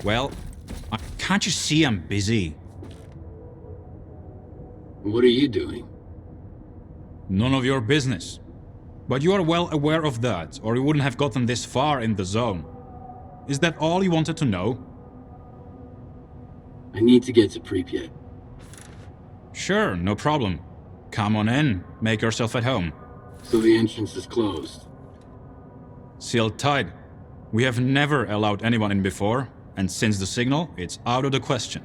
Well, can't you see I'm busy? What are you doing? None of your business. But you are well aware of that, or you wouldn't have gotten this far in the zone. Is that all you wanted to know? I need to get to Pripyat. Sure, no problem. Come on in, make yourself at home. So the entrance is closed. Sealed tight. We have never allowed anyone in before, and since the signal, it's out of the question.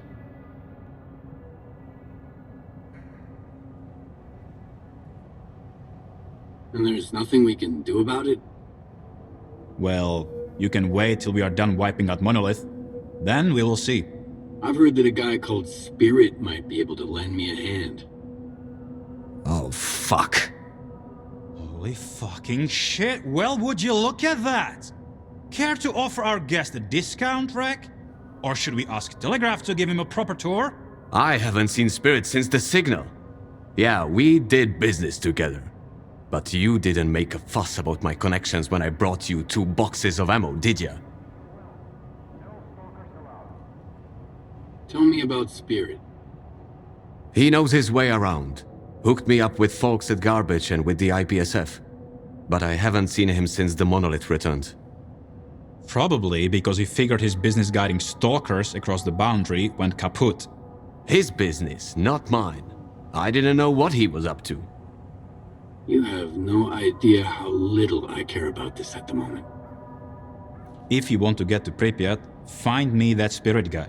And there's nothing we can do about it? Well, you can wait till we are done wiping out Monolith. Then we will see. I've heard that a guy called Spirit might be able to lend me a hand. Oh, fuck. Holy fucking shit, well would you look at that? Care to offer our guest a discount, Rek? Or should we ask Telegraph to give him a proper tour? I haven't seen Spirit since the signal. Yeah, we did business together. But you didn't make a fuss about my connections when I brought you 2 boxes of ammo, did ya? Tell me about Spirit. He knows his way around. Hooked me up with folks at Garbage and with the IPSF. But I haven't seen him since the Monolith returned. Probably because he figured his business guiding stalkers across the boundary went kaput. His business, not mine. I didn't know what he was up to. You have no idea how little I care about this at the moment. If you want to get to Pripyat, find me that Spirit guy.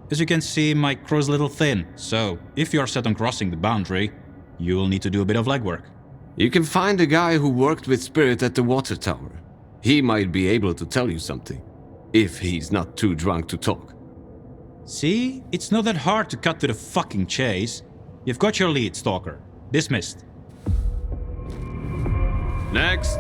As you can see, my crew's a little thin, so if you are set on crossing the boundary, you will need to do a bit of legwork. You can find a guy who worked with Spirit at the water tower. He might be able to tell you something, if he's not too drunk to talk. See? It's not that hard to cut to the fucking chase. You've got your lead, Stalker. Dismissed. Next.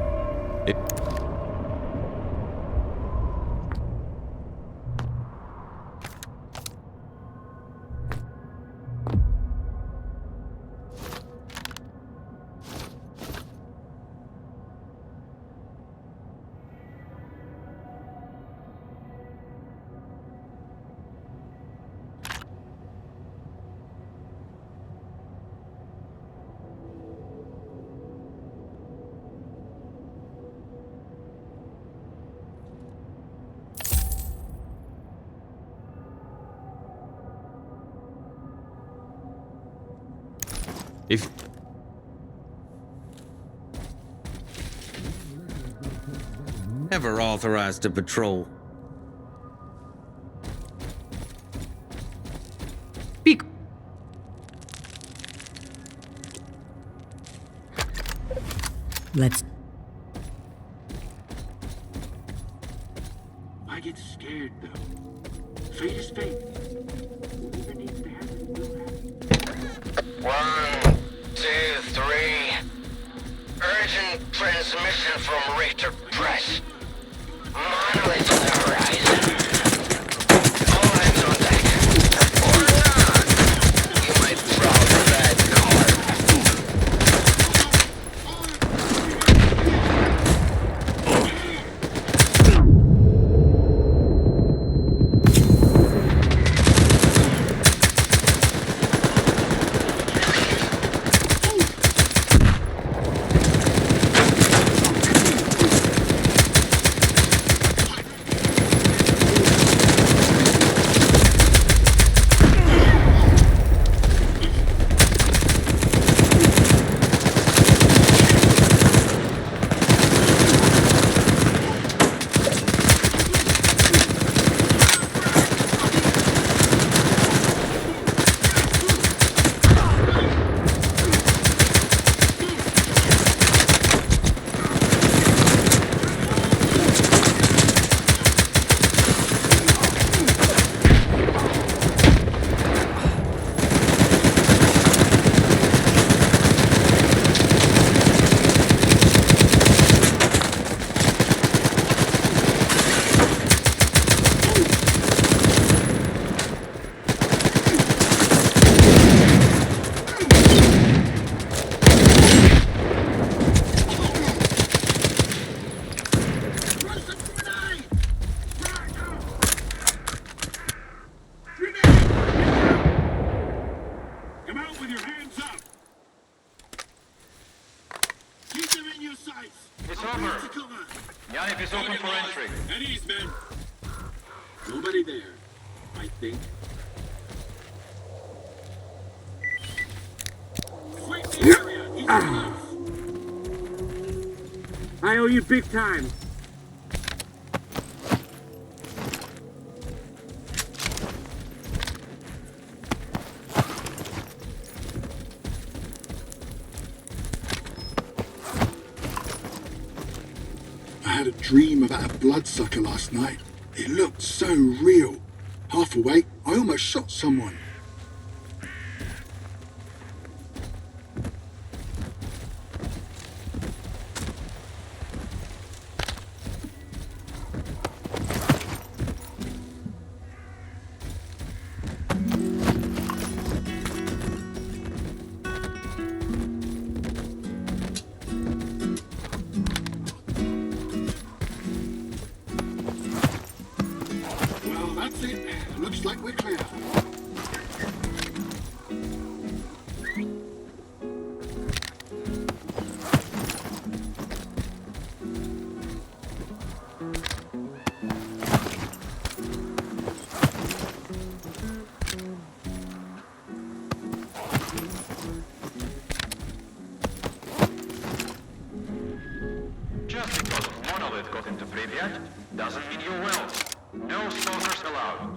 If... Never authorized a patrol. Speak. Let's... I get scared, though. Fate is fate. Whatever needs to happen will happen. 1, 2, 3. Urgent transmission from Richter Press. Monolith on the horizon. All hands on deck. Or not. You might throw the bad card. sights! It's I'll over. bring to cover! Yannick is open for entry. At ease, men! Nobody there, I think. Sweep the area! East close! I owe you big time. I had a dream about a bloodsucker last night. It looked so real. Half awake, I almost shot someone. Well, that's it. Looks like we're clear. Just because Monolith got into Pripyat doesn't mean you will. No stalkers allowed.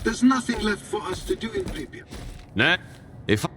There's nothing left for us to do in Pripyat. Nah. If I...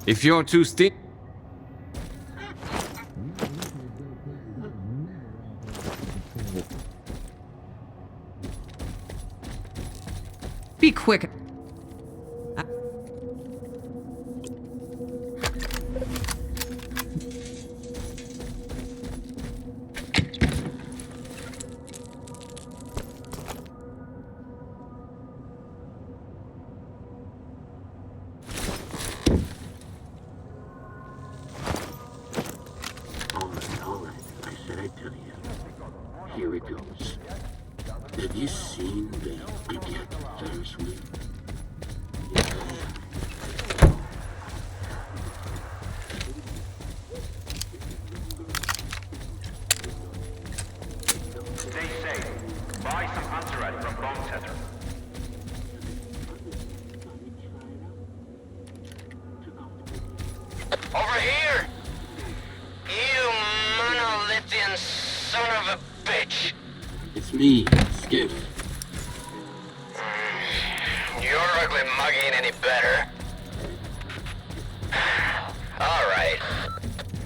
If you're too steep... Be quick. All right. I said I'd tell you. Here it goes. Have you seen the Pripyat Ferris wheel? Stay safe. Buy some antirad from Bomb Center. Over here! It's me, Skiff. Your ugly mug ain't any better. Alright.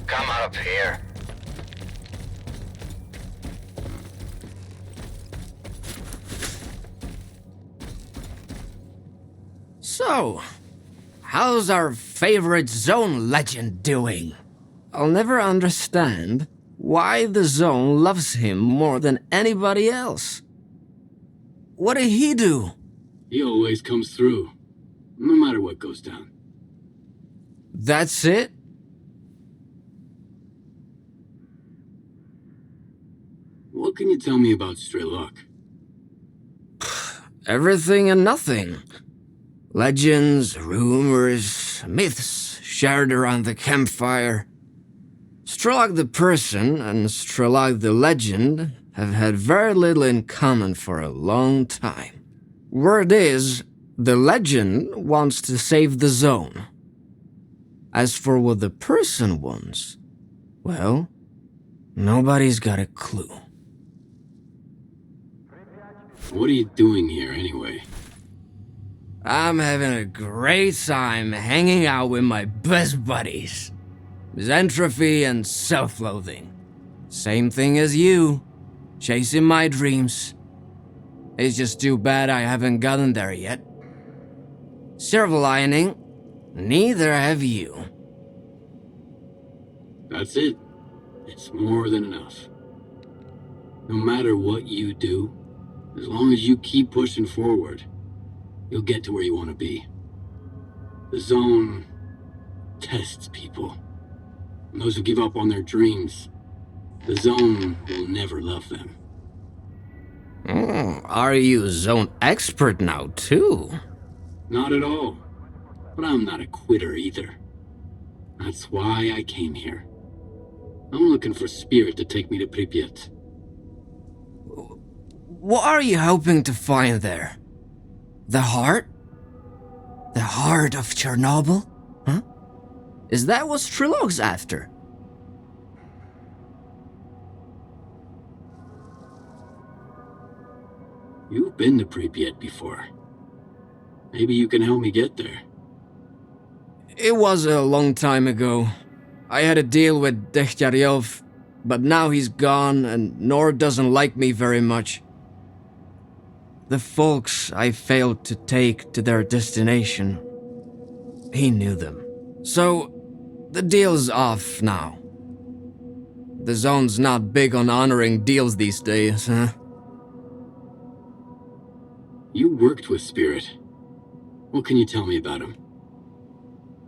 Come on up here. So, how's our favorite zone legend doing? I'll never understand why the zone loves him more than anybody else. What did he do? He always comes through, no matter what goes down. That's it? What can you tell me about Strelok? Everything and nothing. Legends, rumors, myths shared around the campfire. Strelok the person and Strelok the legend have had very little in common for a long time. Word is, the legend wants to save the zone. As for what the person wants, well, nobody's got a clue. What are you doing here, anyway? I'm having a great time hanging out with my best buddies. Misanthropy and self-loathing. Same thing as you. Chasing my dreams. It's just too bad I haven't gotten there yet. Silver lining, neither have you. That's it. It's more than enough. No matter what you do, as long as you keep pushing forward, you'll get to where you want to be. The zone tests people. And those who give up on their dreams, the zone will never love them. Are you zone expert now, too? Not at all. But I'm not a quitter either. That's why I came here. I'm looking for Spirit to take me to Pripyat. What are you hoping to find there? The heart? The heart of Chornobyl? Huh? Is that what Strelok's after? You've been to Pripyat before. Maybe you can help me get there. It was a long time ago. I had a deal with Degtyaryov, but now he's gone and Nord doesn't like me very much. The folks I failed to take to their destination, he knew them. So, the deal's off now. The zone's not big on honoring deals these days, huh? You worked with Spirit. What can you tell me about him?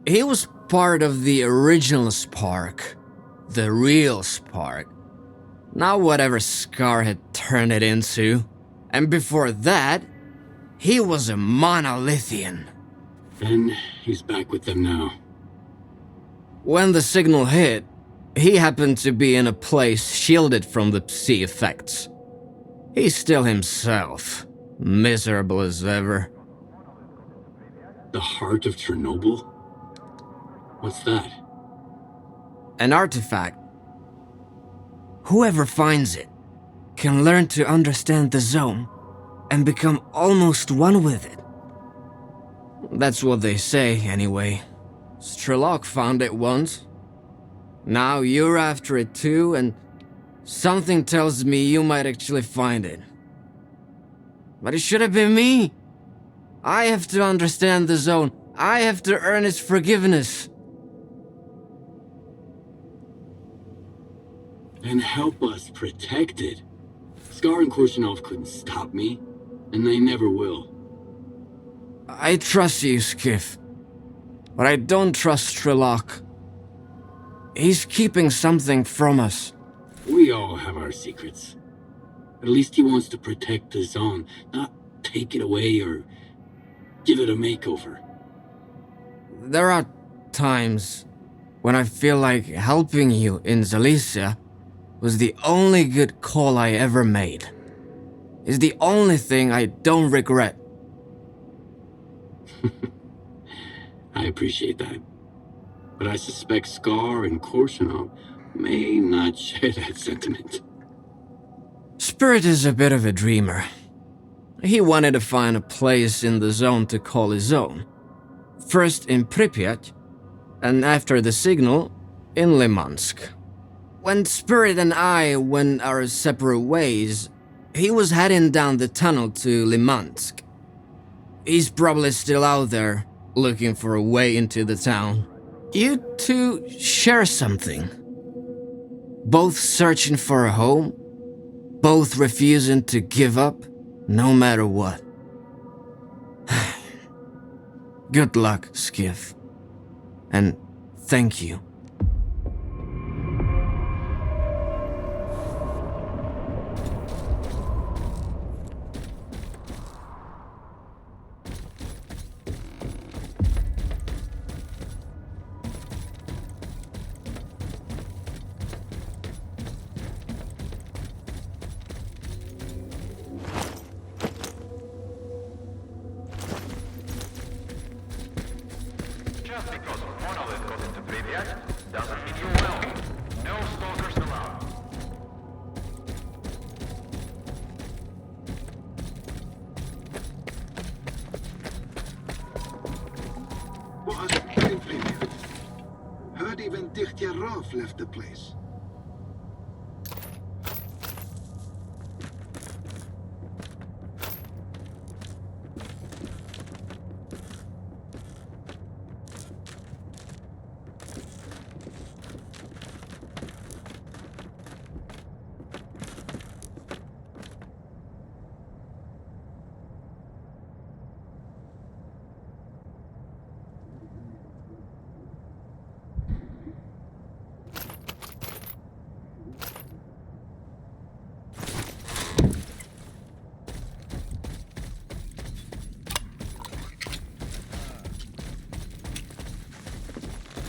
He was part of the original Spark. The real Spark. Not whatever Scar had turned it into. And before that, he was a monolithian. And he's back with them now. When the signal hit, he happened to be in a place shielded from the Psi effects. He's still himself, miserable as ever. The heart of Chernobyl? What's that? An artifact. Whoever finds it can learn to understand the zone and become almost one with it. That's what they say, anyway. Strelok found it once. Now you're after it too, and something tells me you might actually find it. But it should have been me. I have to understand the zone. I have to earn its forgiveness. And help us protect it. Scar and Korshunov couldn't stop me, and they never will. I trust you, Skiff. But I don't trust Strelok. He's keeping something from us. We all have our secrets. At least he wants to protect the zone, not take it away or give it a makeover. There are times when I feel like helping you in Zalicia was the only good call I ever made. It's the only thing I don't regret. I appreciate that. But I suspect Scar and Korshunov may not share that sentiment. Spirit is a bit of a dreamer. He wanted to find a place in the zone to call his own. First in Pripyat, and after the signal, in Limansk. When Spirit and I went our separate ways, he was heading down the tunnel to Limansk. He's probably still out there, looking for a way into the town. You two share something. Both searching for a home, both refusing to give up, no matter what. Good luck, Skiff. And thank you. Just because a monolith got into Pripyat doesn't mean you're well. No stalkers allowed. Was in Pripyat. Heard even XXXIV left the place.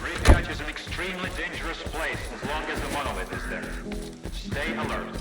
Pripyat is an extremely dangerous place as long as the monolith is there. Stay alert.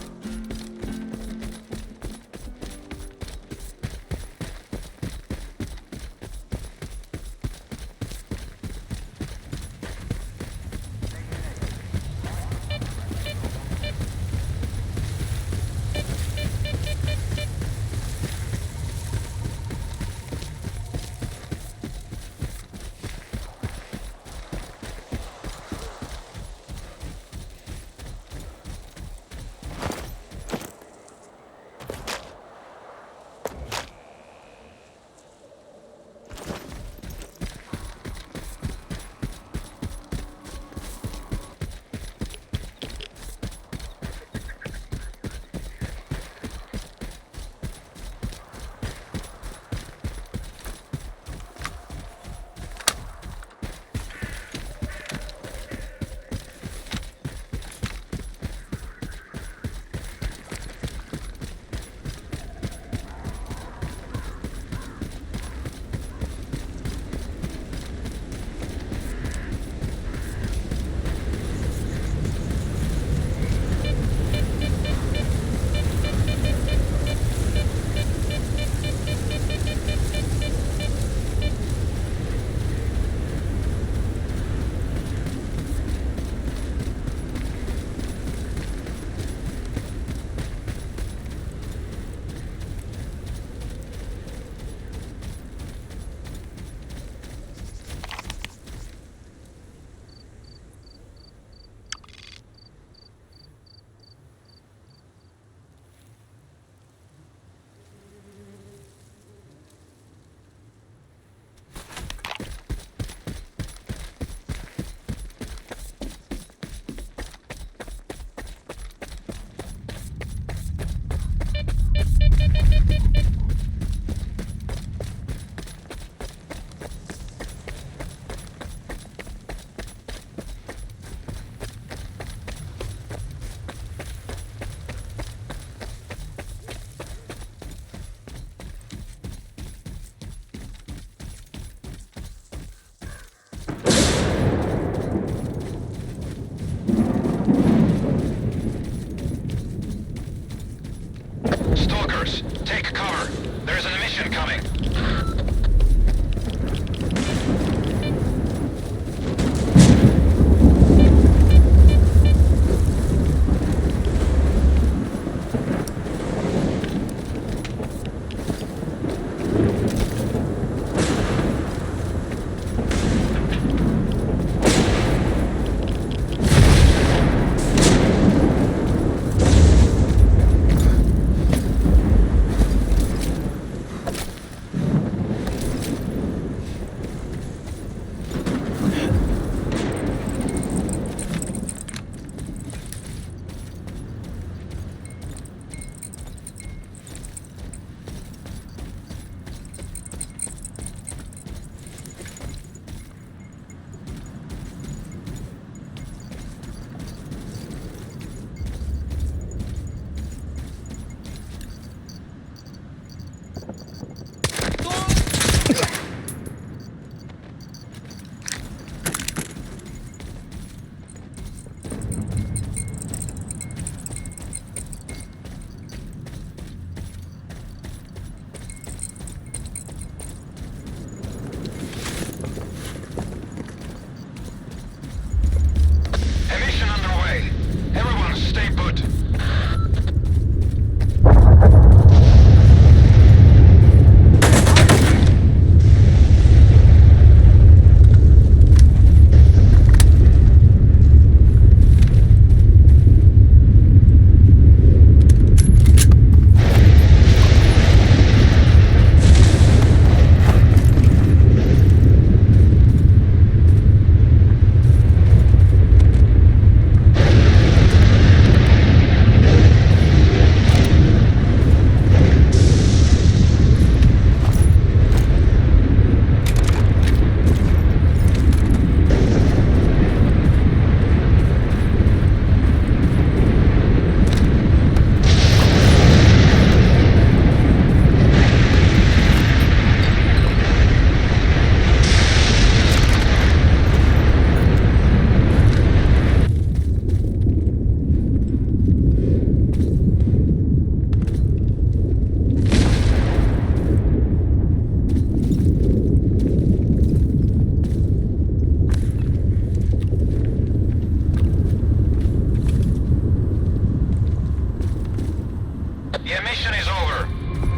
Your mission is over.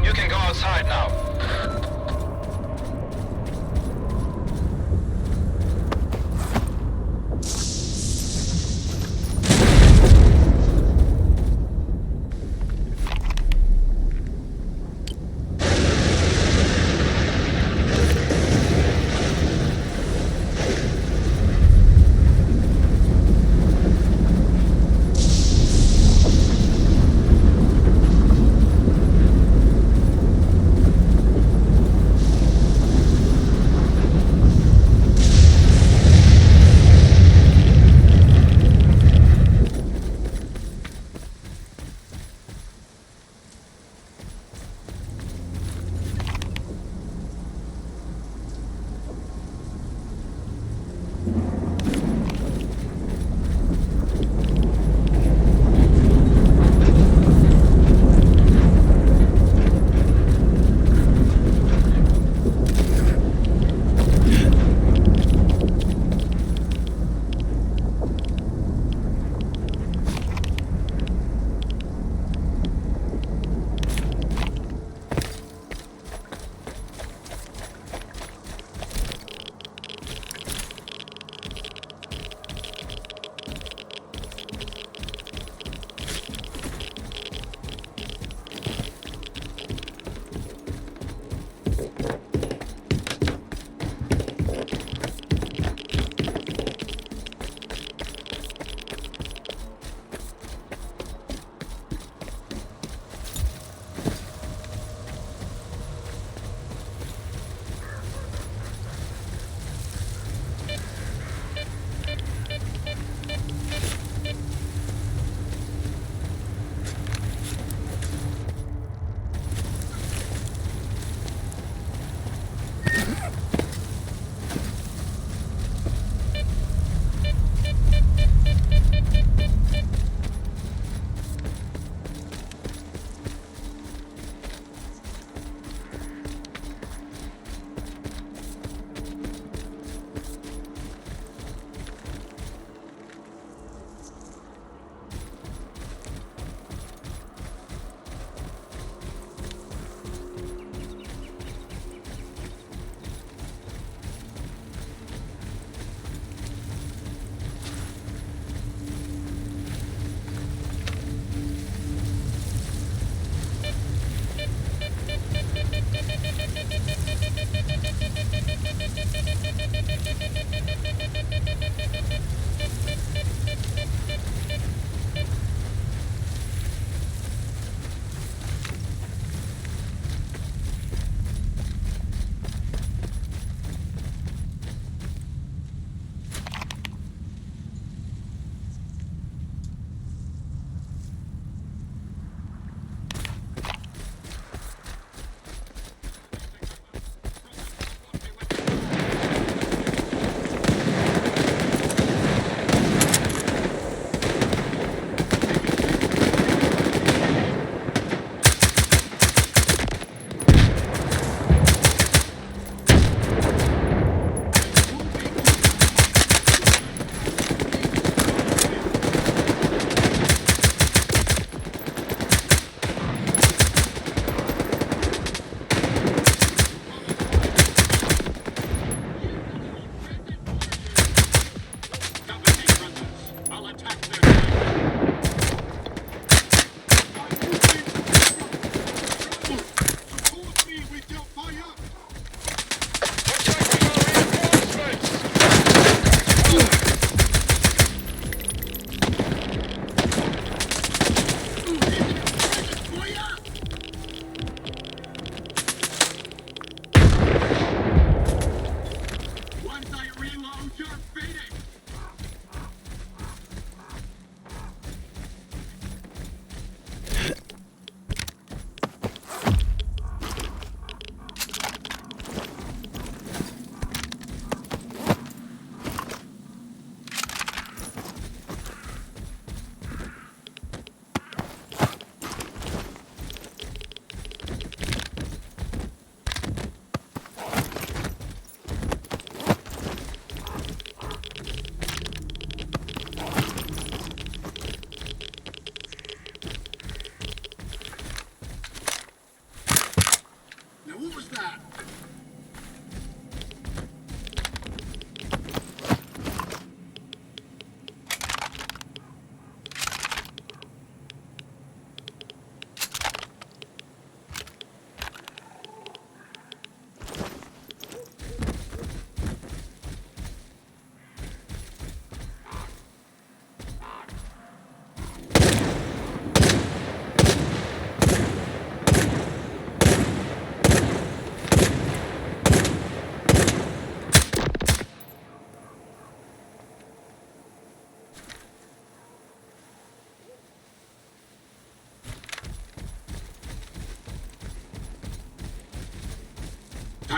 You can go outside now.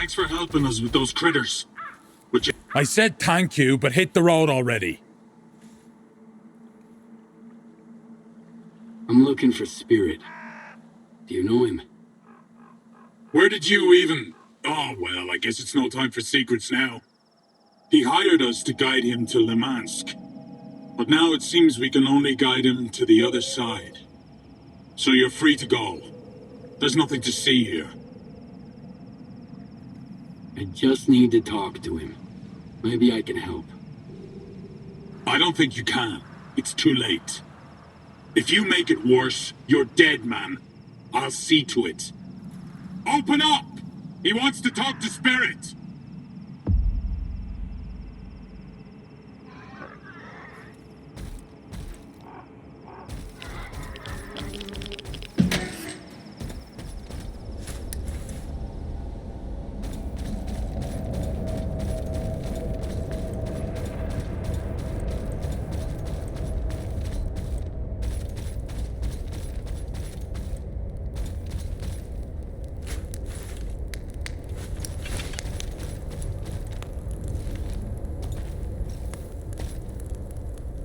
Thanks for helping us with those critters. Would you... I said thank you, but hit the road already. I'm looking for Spirit. Do you know him? Where did you even... Oh, well, I guess it's no time for secrets now. He hired us to guide him to Limansk. But now it seems we can only guide him to the other side. So you're free to go. There's nothing to see here. I just need to talk to him. Maybe I can help. I don't think you can. It's too late. If you make it worse, you're dead, man. I'll see to it. Open up! He wants to talk to Spirit!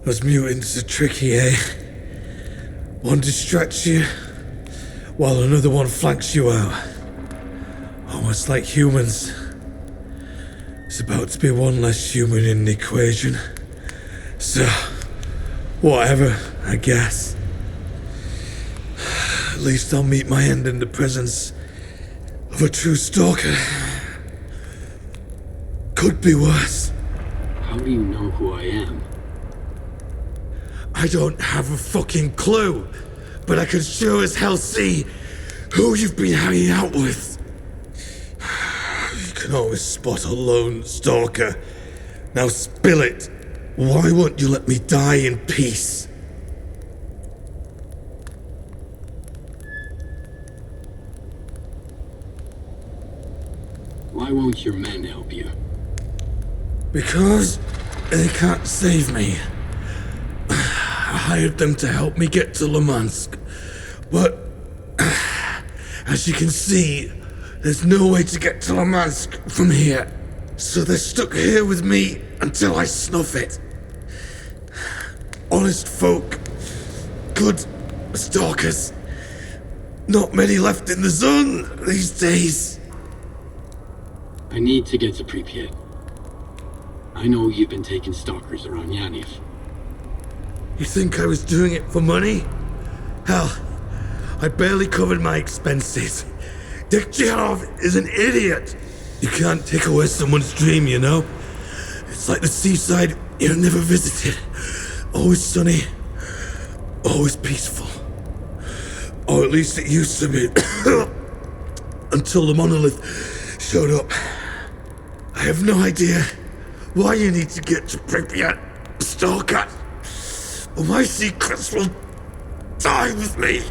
Those mutants are tricky, eh? One distracts you, while another one flanks you out. Almost like humans. It's about to be one less human in the equation. So, whatever, I guess. At least I'll meet my end in the presence of a true stalker. Could be worse. How do you know who I am? I don't have a fucking clue, but I can sure as hell see who you've been hanging out with. You can always spot a lone stalker. Now spill it. Why won't you let me die in peace? Why won't your men help you? Because they can't save me. I hired them to help me get to Limansk, but as you can see, there's no way to get to Limansk from here, so they're stuck here with me until I snuff it. Honest folk, good stalkers, not many left in the zone these days. I need to get to Pripyat. I know you've been taking stalkers around Yaniv. You think I was doing it for money? Hell, I barely covered my expenses. Dikcharov is an idiot. You can't take away someone's dream, you know? It's like the seaside you've never visited. Always sunny, always peaceful. Or at least it used to be. Until the monolith showed up. I have no idea why you need to get to Pripyat, stalker. But my secrets will die with me.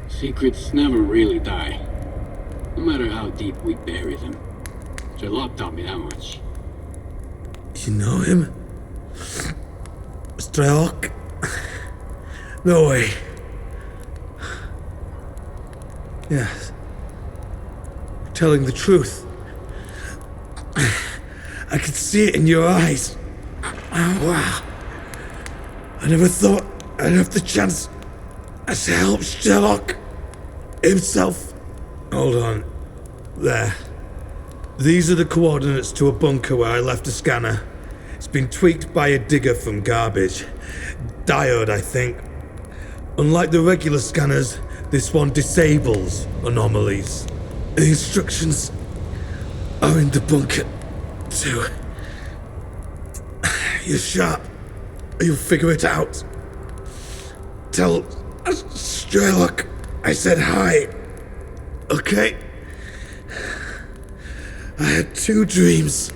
Secrets never really die. No matter how deep we bury them. Sherlock taught me that much. You know him? Strelok? No way. Yes. You're telling the truth. I could see it in your eyes. Oh, wow. I never thought I'd have the chance to help Sherlock himself. Hold on. There. These are the coordinates to a bunker where I left a scanner. It's been tweaked by a digger from garbage. Diode, I think. Unlike the regular scanners, this one disables anomalies. The instructions are in the bunker, too. You're sharp. You'll figure it out. Tell Strelok I said hi. Okay? I had two dreams.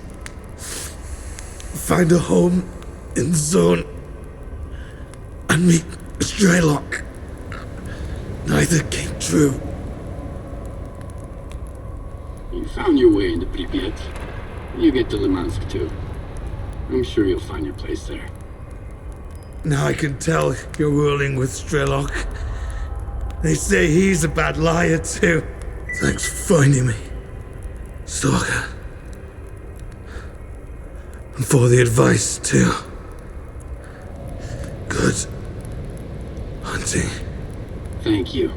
Find a home in the zone and meet Strelok. Neither came true. You found your way into Pripyat. You get to Limansk too. I'm sure you'll find your place there. Now I can tell you're ruling with Strelok. They say he's a bad liar too. Thanks for finding me, Stalker. And for the advice too. Good hunting. Thank you.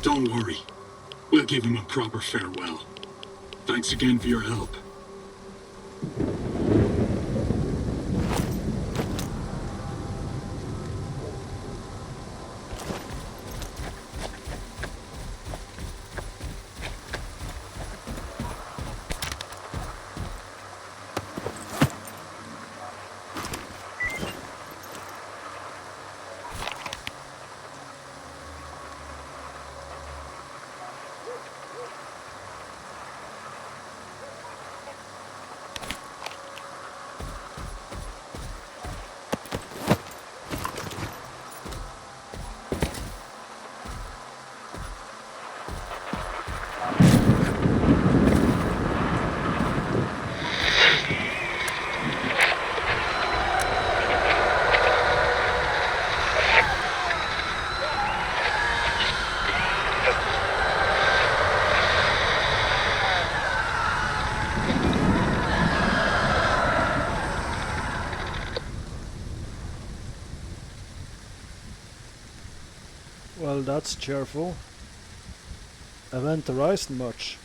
Don't worry. We'll give him a proper farewell. Thanks again for your help. Well, that's cheerful. Event horizon much.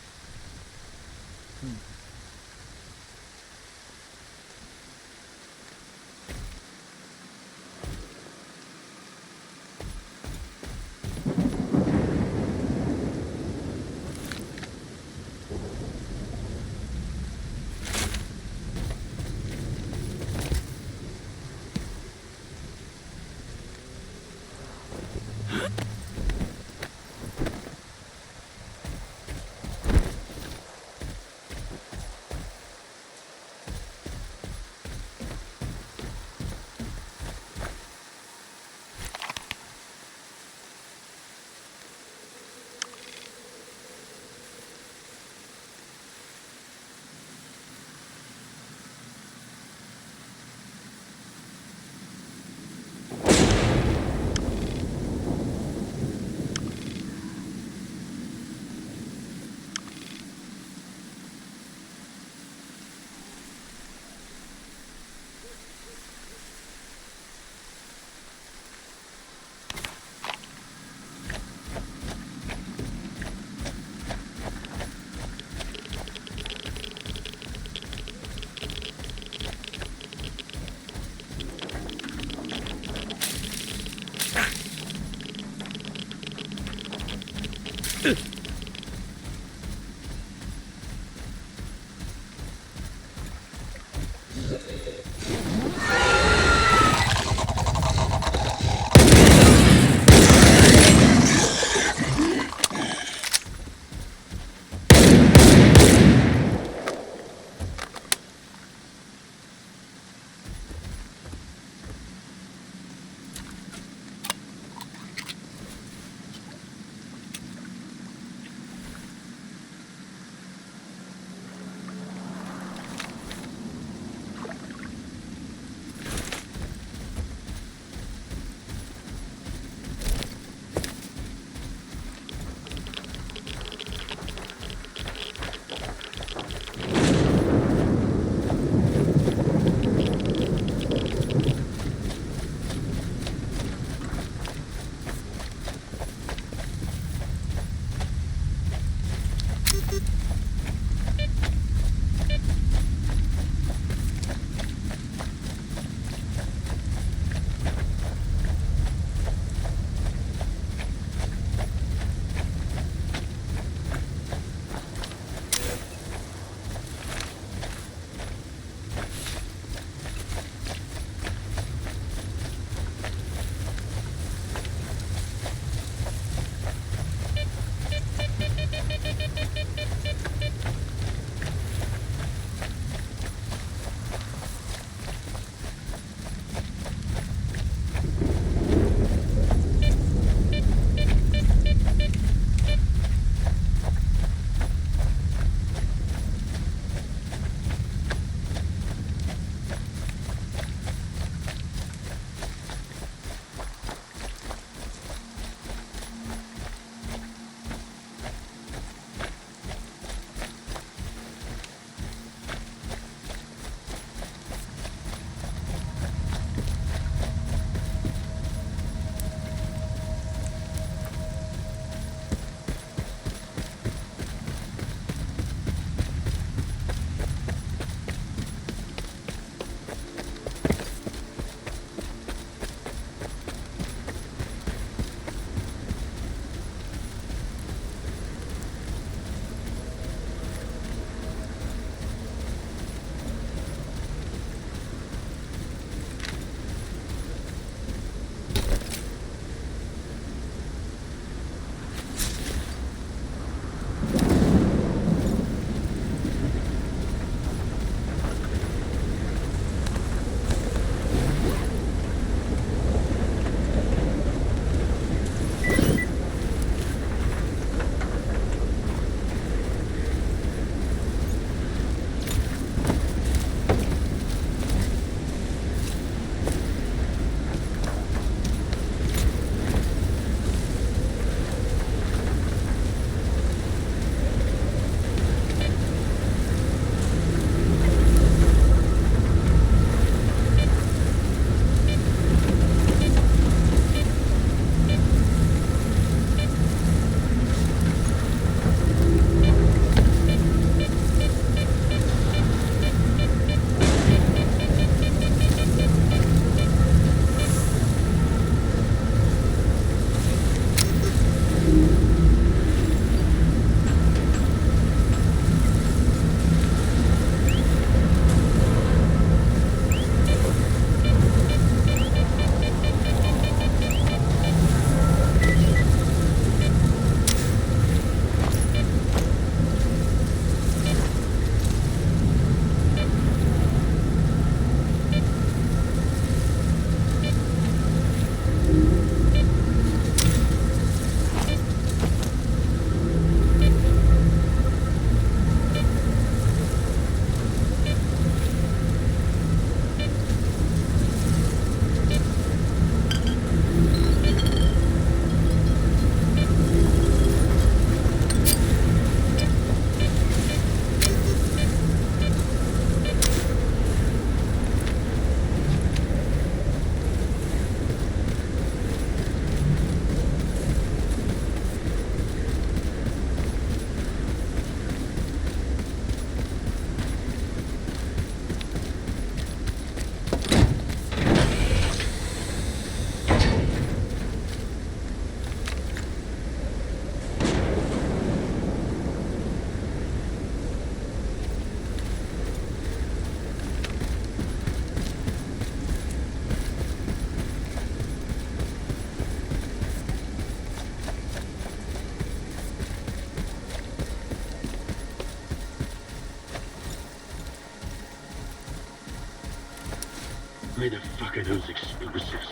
Where the fuck are those explosives?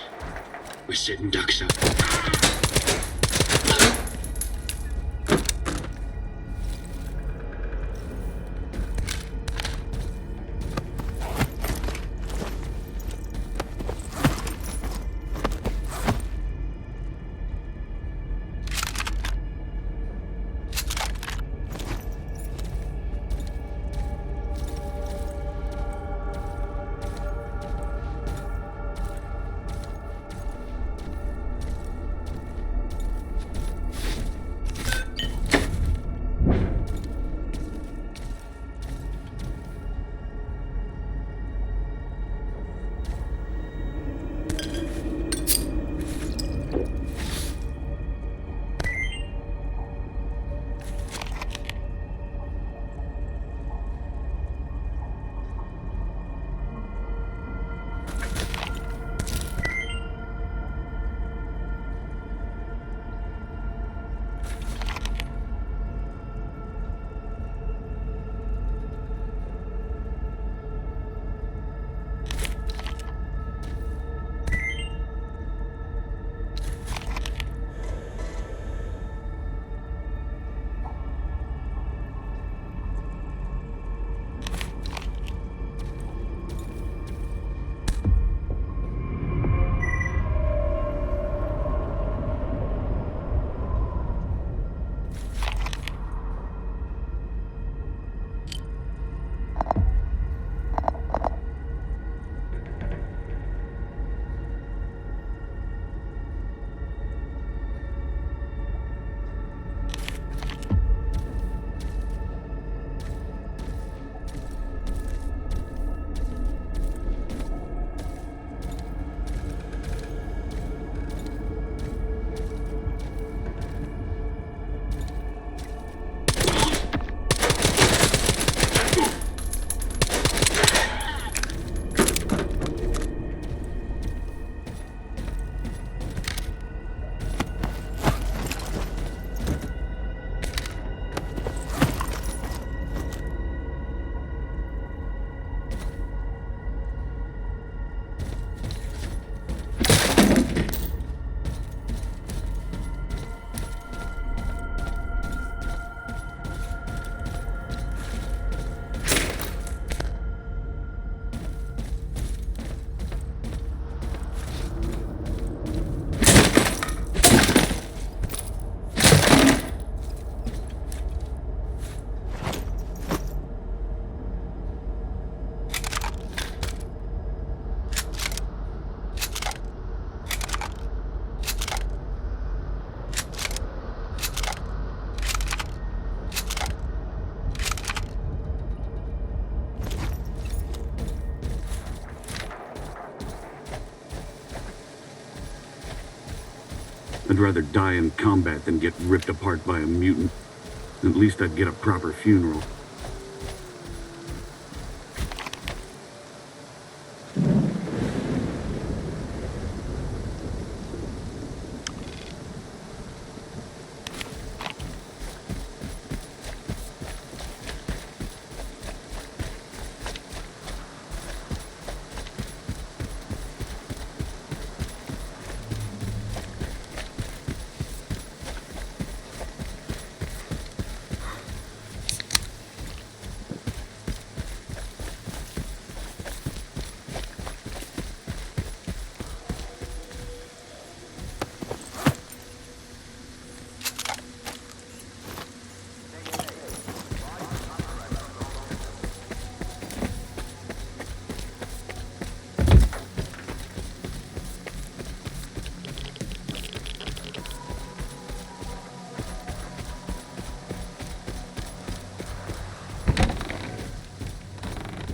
We're sitting ducks up. I'd rather die in combat than get ripped apart by a mutant. At least I'd get a proper funeral.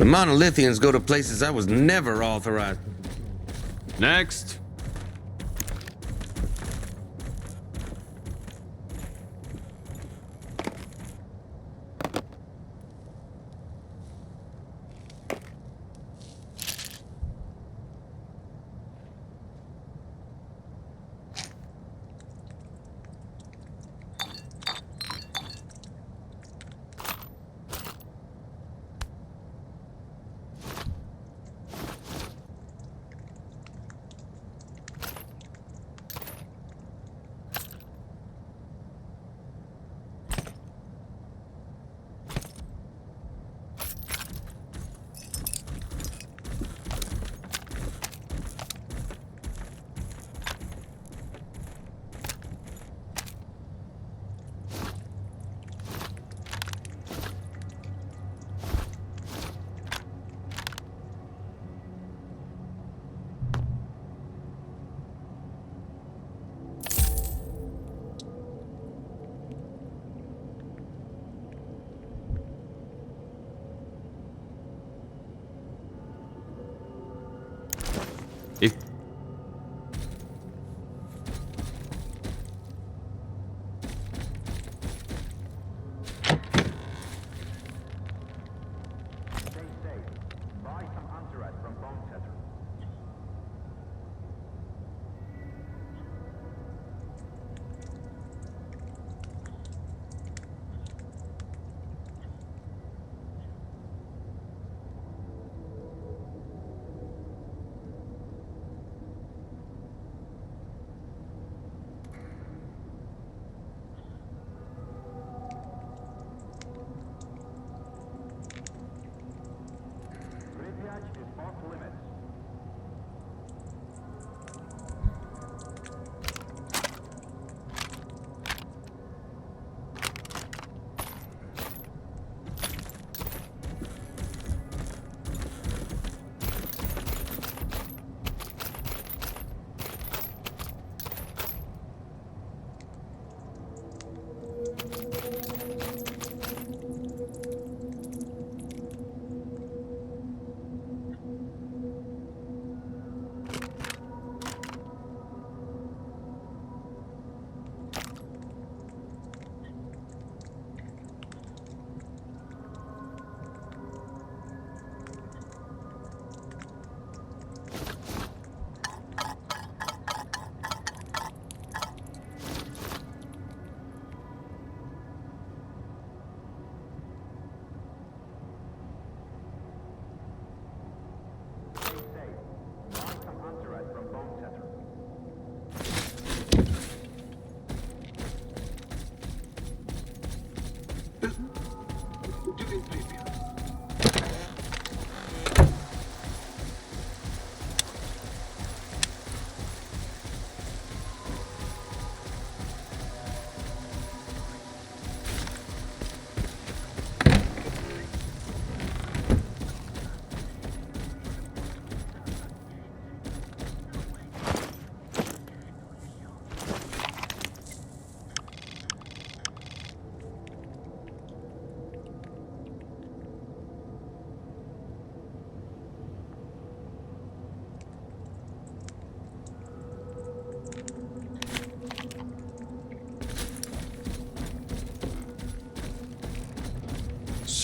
The monolithians go to places I was never authorized. Next.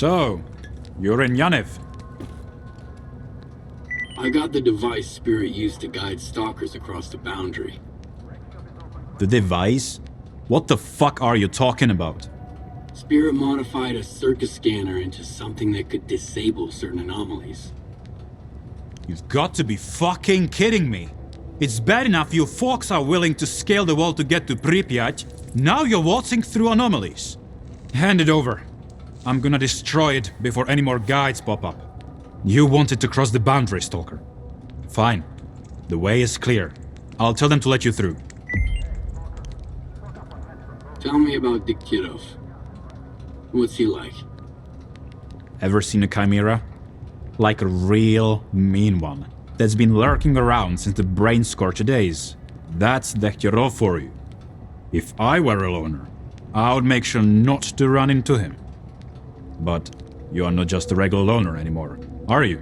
So, you're in Yaniv. I got the device Spirit used to guide stalkers across the boundary. The device? What the fuck are you talking about? Spirit modified a circus scanner into something that could disable certain anomalies. You've got to be fucking kidding me. It's bad enough you folks are willing to scale the wall to get to Pripyat. Now you're waltzing through anomalies. Hand it over. I'm gonna destroy it before any more guides pop up. You wanted to cross the boundary, Stalker. Fine. The way is clear. I'll tell them to let you through. Tell me about Dikirov. What's he like? Ever seen a Chimera? Like a real mean one. That's been lurking around since the brain scorcher days. That's Dikirov for you. If I were a loner, I would make sure not to run into him. But you are not just a regular loner anymore, are you?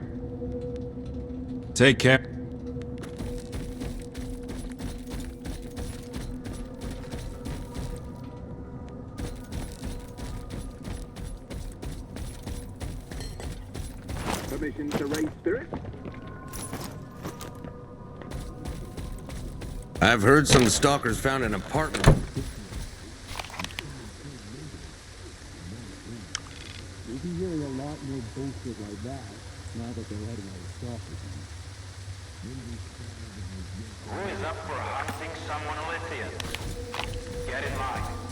Take care. Permission to raise Spirit? I've heard some stalkers found an apartment. We'll be hearing a lot more bullshit like that now that they're letting our stalkers in. Who is up for hunting some monolithians? Get in line.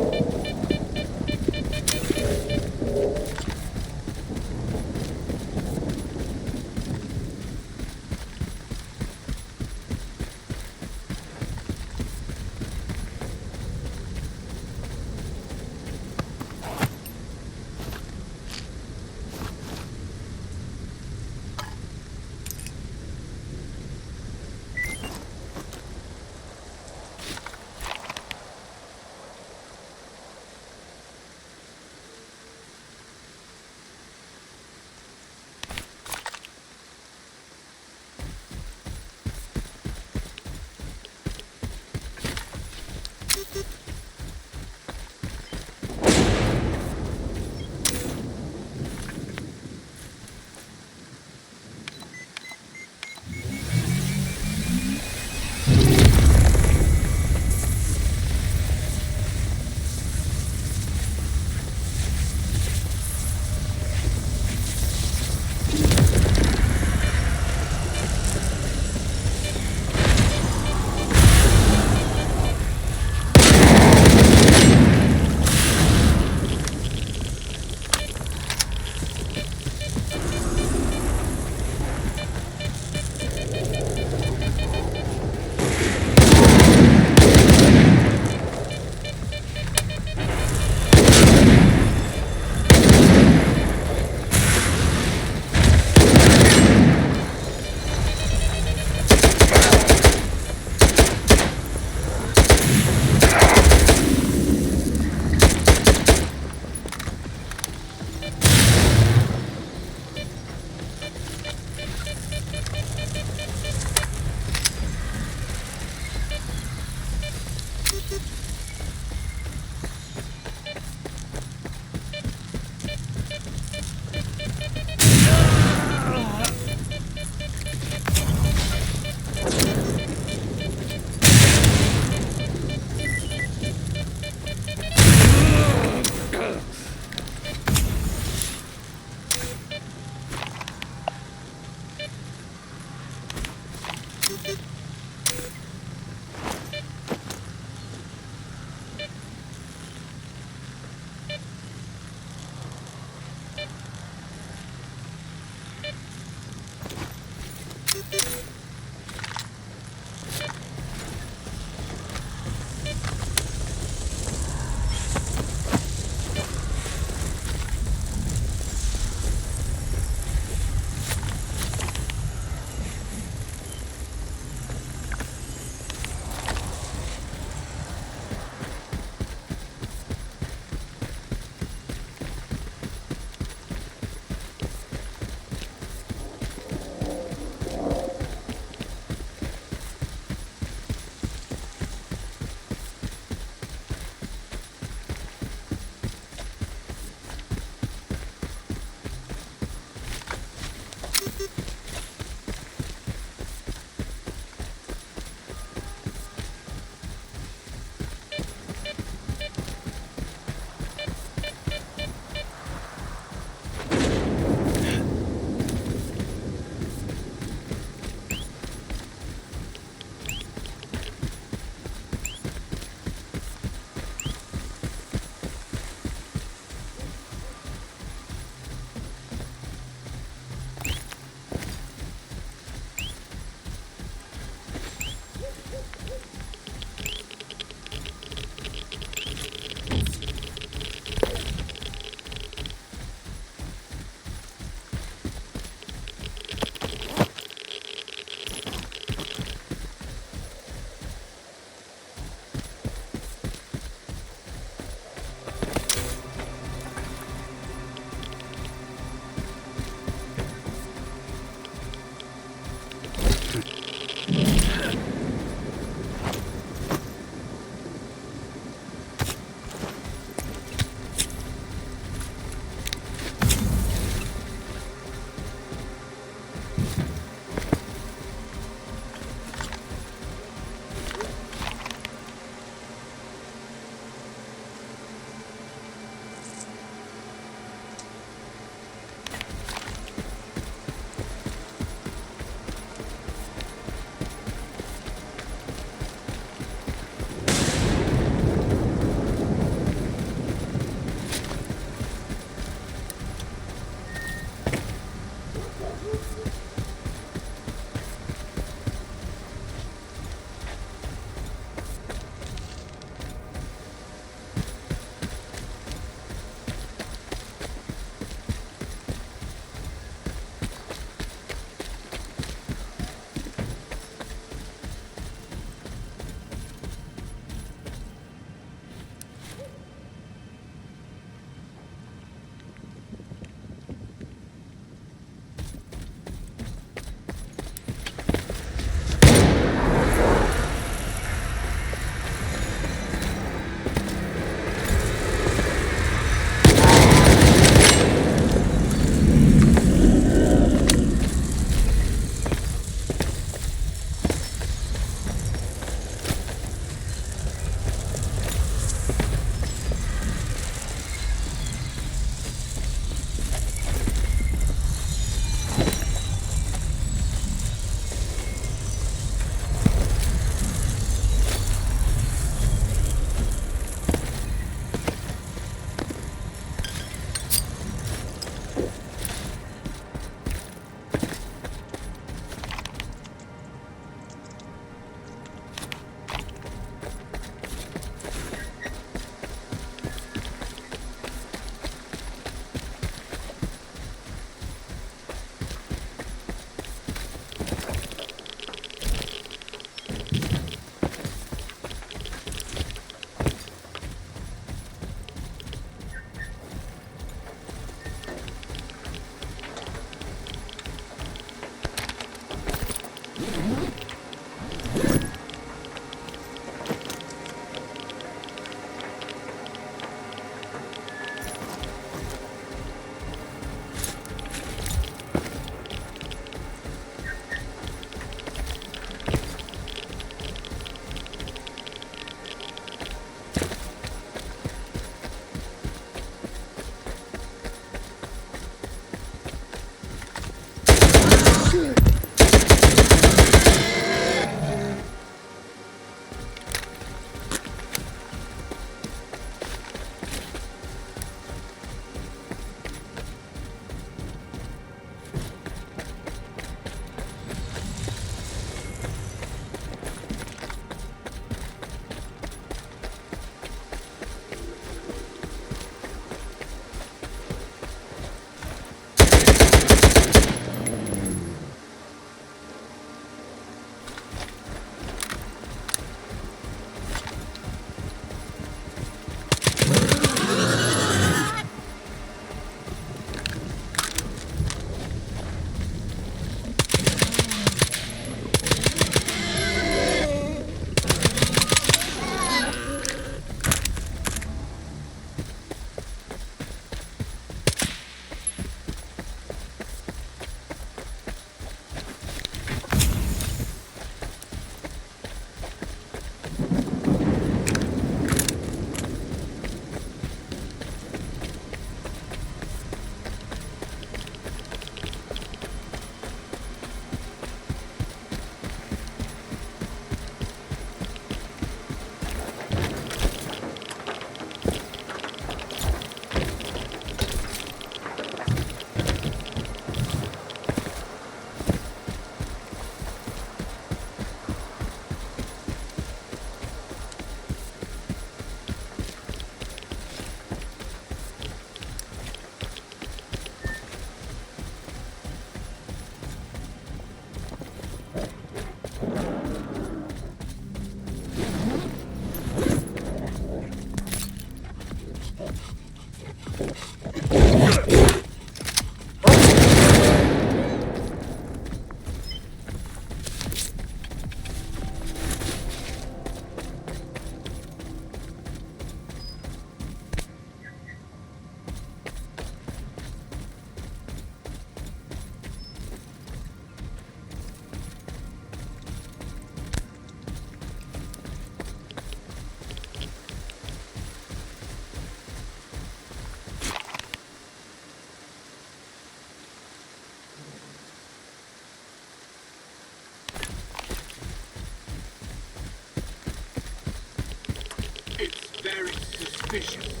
Suspicious.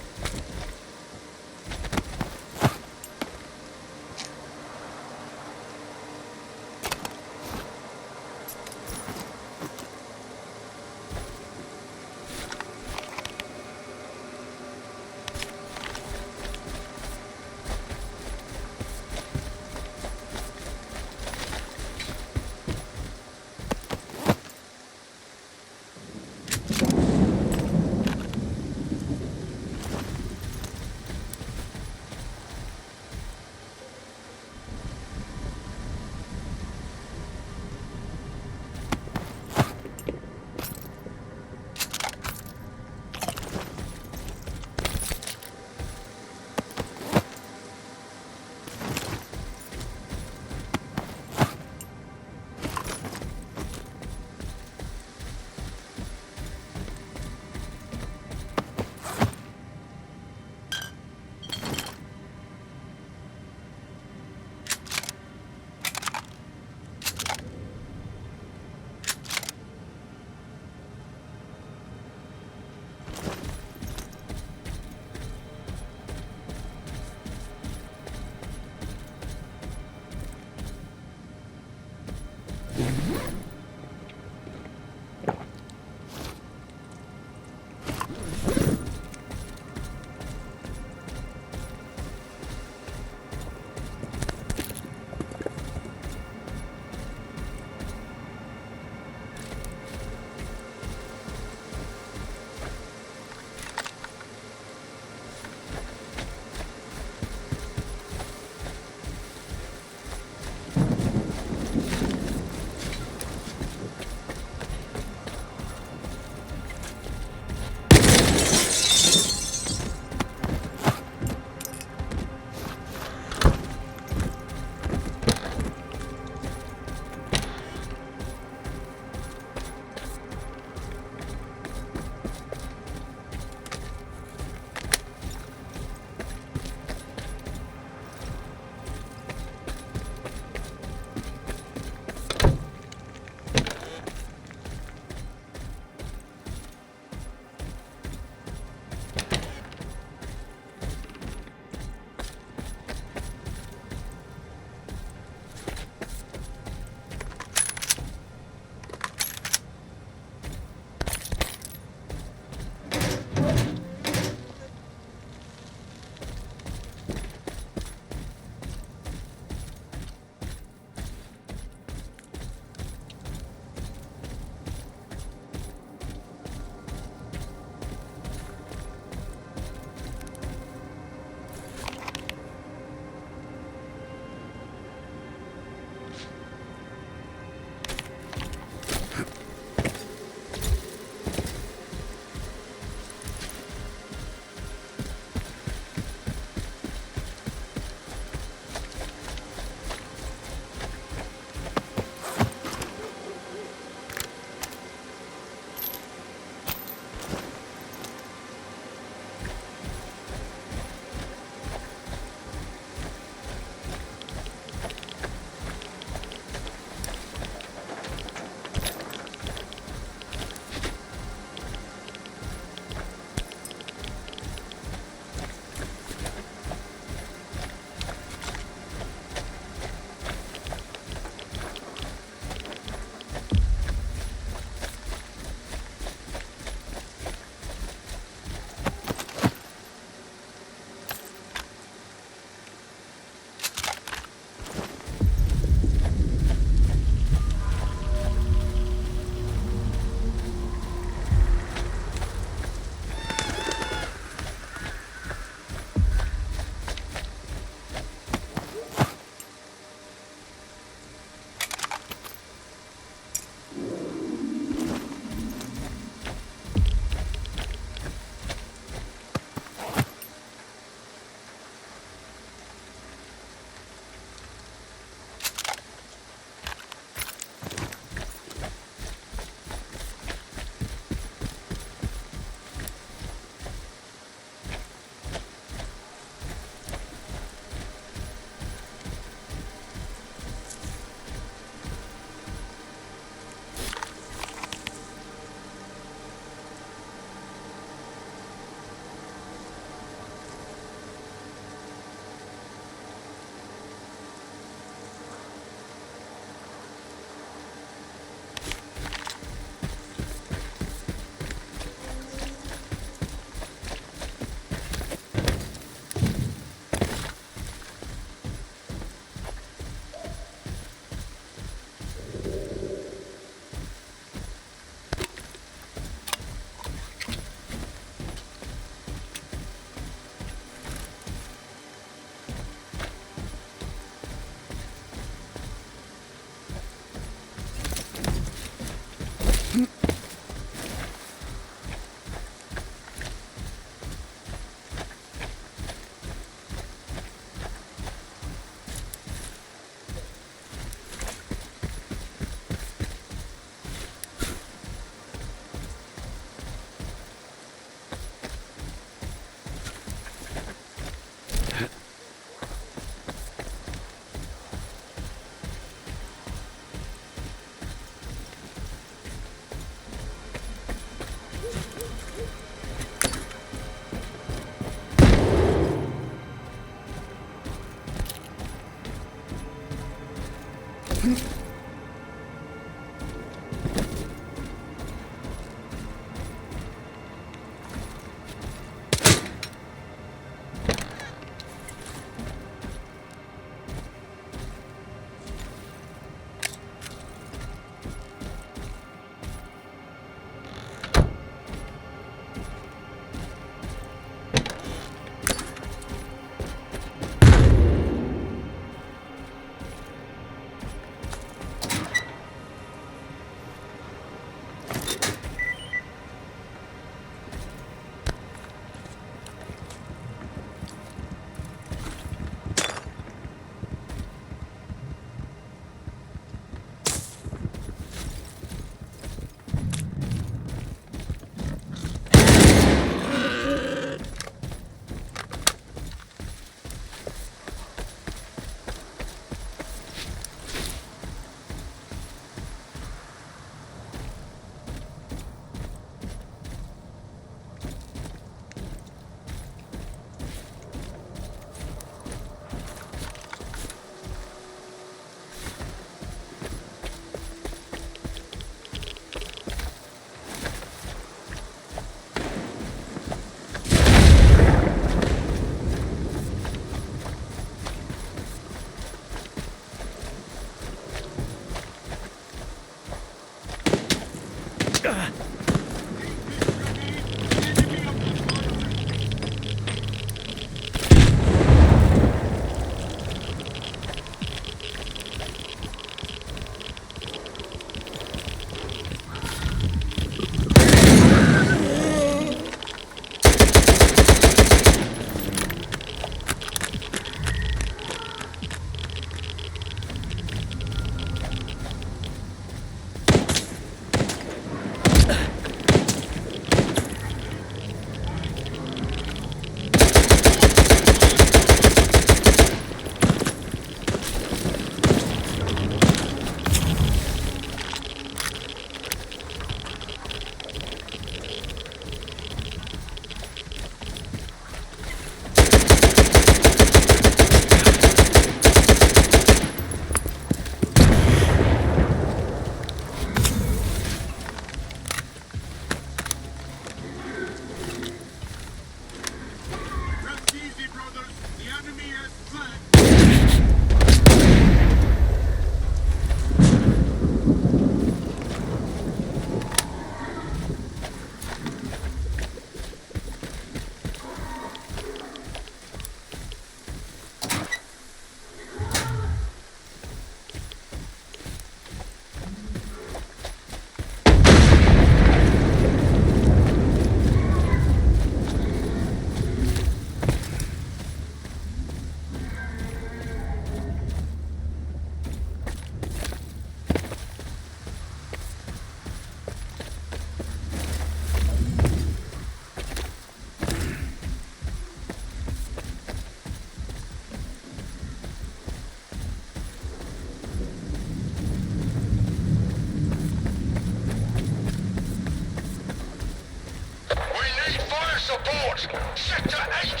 Sector 18!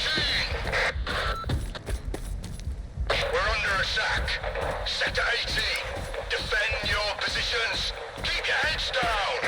We're under attack. Sector 18, defend your positions. Keep your heads down.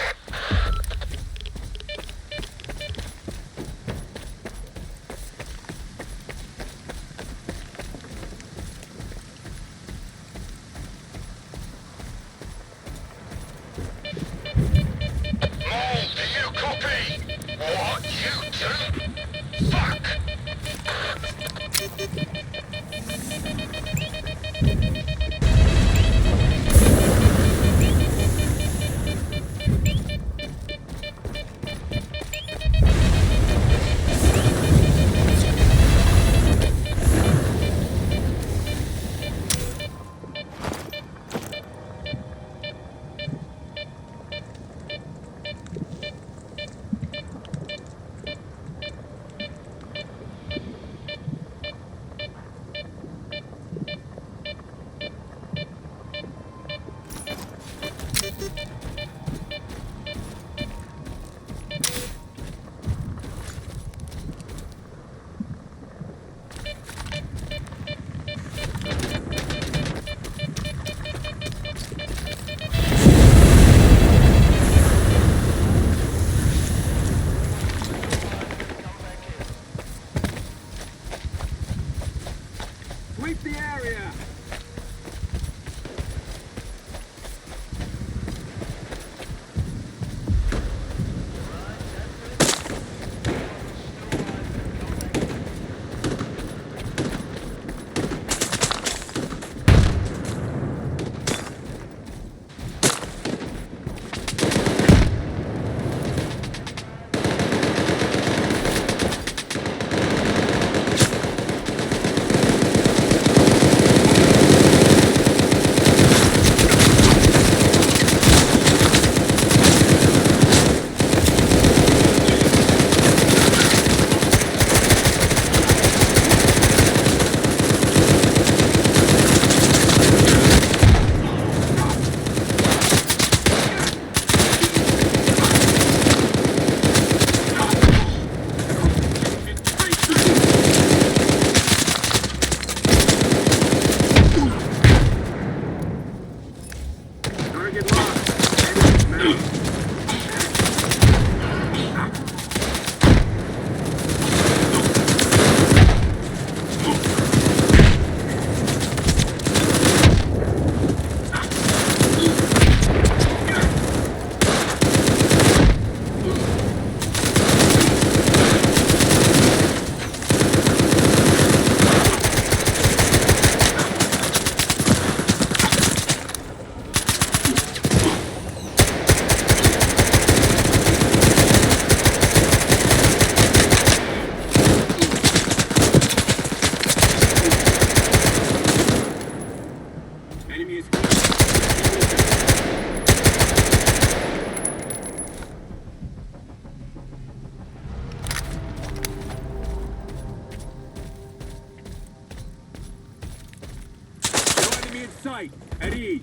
sight, at ease.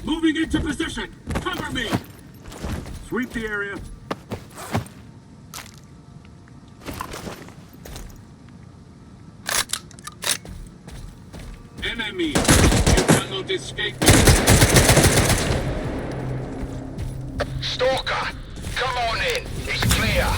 Moving into position! Cover me! Sweep the area. Enemy! You cannot escape me! Stalker, come on in. It's clear.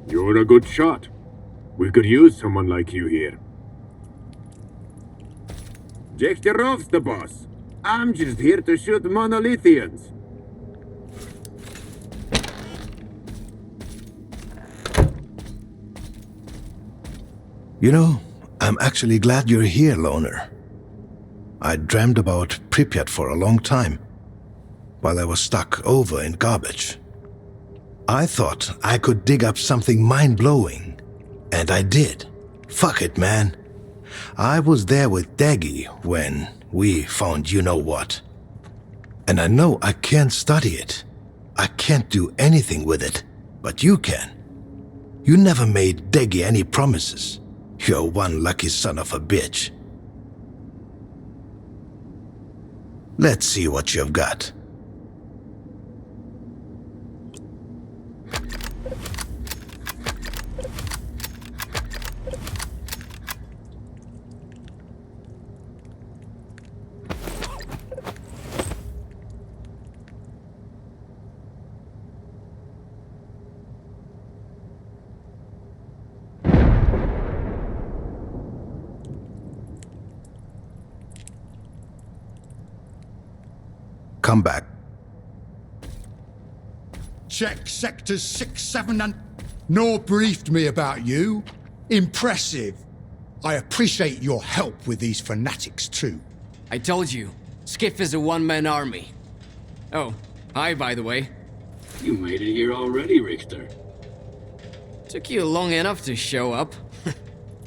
You're a good shot. We could use someone like you here. Jexterov's the boss. I'm just here to shoot monolithians. You know, I'm actually glad you're here, Loner. I dreamed about Pripyat for a long time, while I was stuck over in garbage. I thought I could dig up something mind-blowing, and I did. Fuck it, man. I was there with Daggy when we found you-know-what. And I know I can't study it. I can't do anything with it, but you can. You never made Daggy any promises. You're one lucky son of a bitch. Let's see what you've got. Come back. Check sectors 6, 7, and... Nor briefed me about you. Impressive. I appreciate your help with these fanatics too. I told you, Skiff is a one-man army. Oh, hi by the way. You made it here already, Richter. Took you long enough to show up.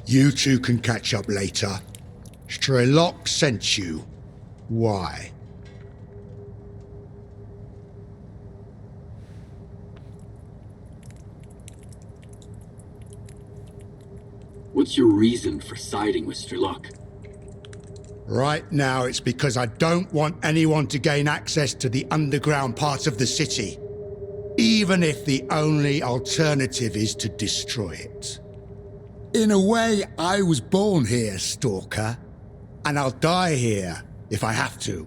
You two can catch up later. Strelok sent you. Why? What's your reason for siding with Strelok? Right now, it's because I don't want anyone to gain access to the underground part of the city, even if the only alternative is to destroy it. In a way, I was born here, Stalker, and I'll die here if I have to.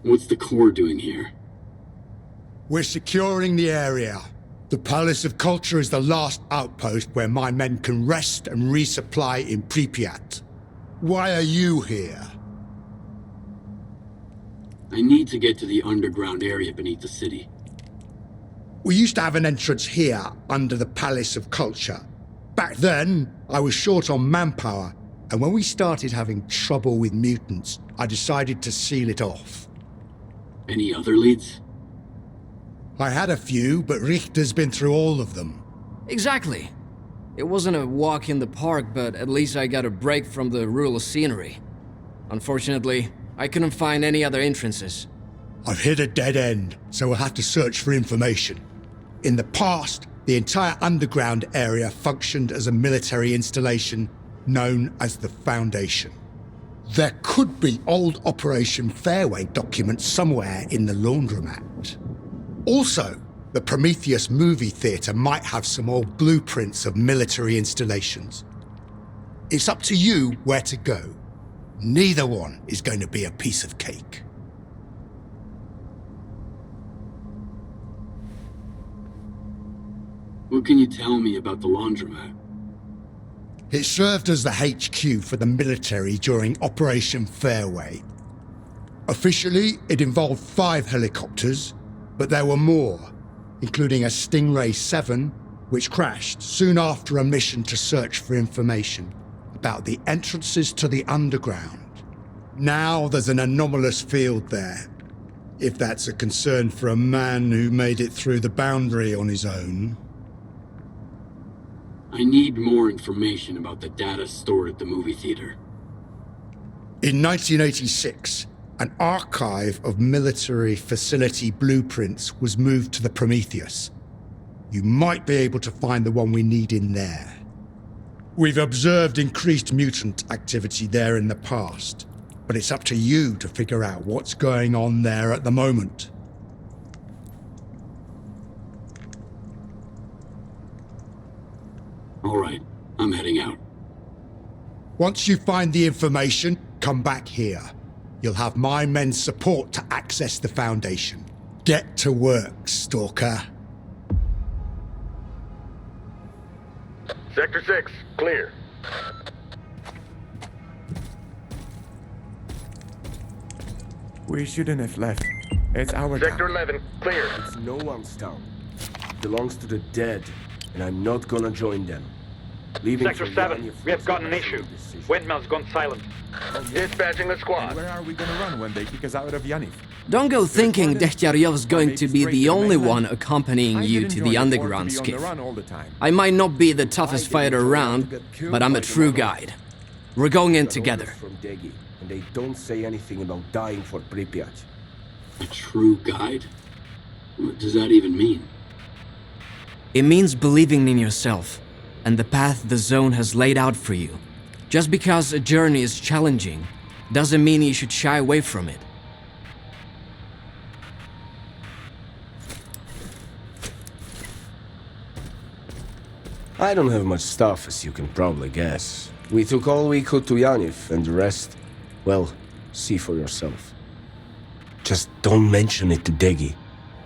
What's the Corps doing here? We're securing the area. The Palace of Culture is the last outpost where my men can rest and resupply in Pripyat. Why are you here? I need to get to the underground area beneath the city. We used to have an entrance here under the Palace of Culture. Back then, I was short on manpower, and when we started having trouble with mutants, I decided to seal it off. Any other leads? I had a few, but Richter's been through all of them. Exactly. It wasn't a walk in the park, but at least I got a break from the rural scenery. Unfortunately, I couldn't find any other entrances. I've hit a dead end, so we'll have to search for information. In the past, the entire underground area functioned as a military installation known as the Foundation. There could be old Operation Fairway documents somewhere in the laundromat. Also, the Prometheus movie theater might have some old blueprints of military installations. It's up to you where to go. Neither one is going to be a piece of cake. What can you tell me about the laundromat? It served as the HQ for the military during Operation Fairway. Officially, it involved 5 helicopters, but there were more, including a Stingray 7, which crashed soon after a mission to search for information about the entrances to the underground. Now there's an anomalous field there, if that's a concern for a man who made it through the boundary on his own. I need more information about the data stored at the movie theater. In 1986, an archive of military facility blueprints was moved to the Prometheus. You might be able to find the one we need in there. We've observed increased mutant activity there in the past, but it's up to you to figure out what's going on there at the moment. All right, I'm heading out. Once you find the information, come back here. You'll have my men's support to access the Foundation. Get to work, Stalker. Sector 6, clear. We shouldn't have left. It's our Sector town. 11, clear. It's no one's town. It belongs to the dead, and I'm not gonna join them. Leaving Sector for 7, Yanyv we have was got a an rational issue. decision. Windmill's gone silent. Dispatching the squad. And where are we gonna run when they kick us out of Yanyv? Don't go thinking Dechyaryov's going to be the only one accompanying I you didn't to join the the war underground to be on the skiff. run all the time. I might not be the toughest fighter around, but I'm a true guide. We're going in Got together. orders from Degi, and they don't say anything about dying for Pripyat. A true guide? What does that even mean? It means believing in yourself and the path the zone has laid out for you. Just because a journey is challenging doesn't mean you should shy away from it. I don't have much stuff, as you can probably guess. We took all we could to Yanyv, and the rest, well, see for yourself. Just don't mention it to Degi.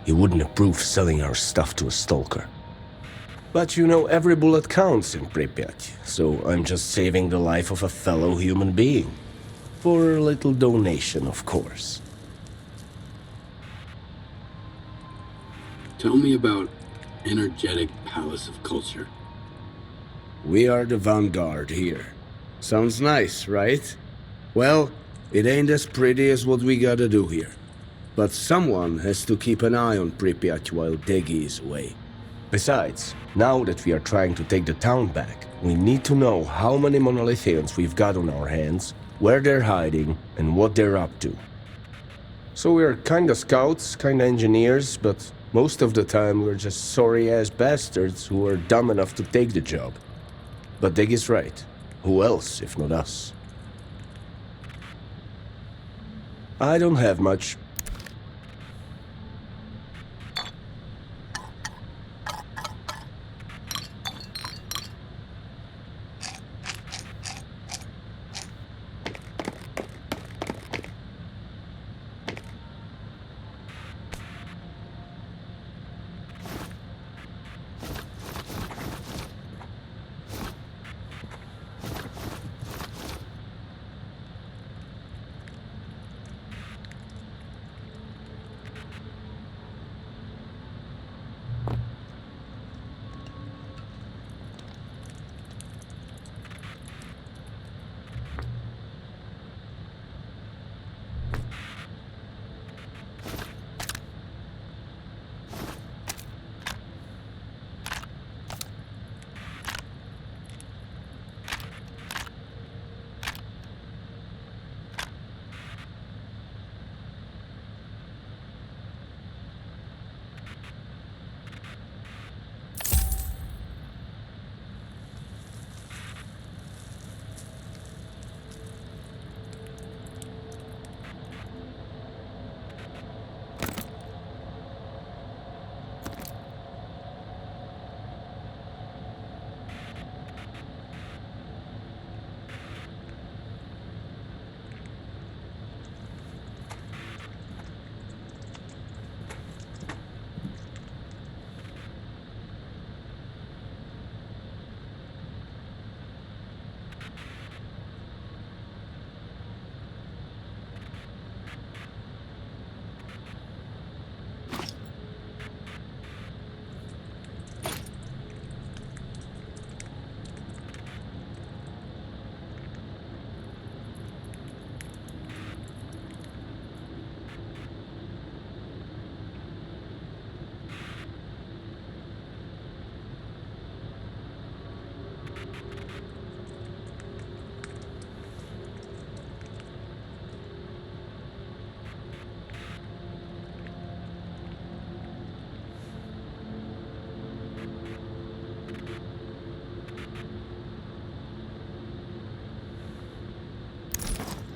He wouldn't approve selling our stuff to a stalker. But you know, every bullet counts in Pripyat, so I'm just saving the life of a fellow human being. For a little donation, of course. Tell me about Energetic Palace of Culture. We are the vanguard here. Sounds nice, right? Well, it ain't as pretty as what we gotta do here. But someone has to keep an eye on Pripyat while Degi is away. Besides, now that we are trying to take the town back, we need to know how many monolithians we've got on our hands, where they're hiding, and what they're up to. So we're kinda scouts, kinda engineers, but Most of the time, we're just sorry-ass bastards who are dumb enough to take the job. But Dig is right. Who else, if not us? I don't have much.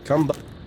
Come back.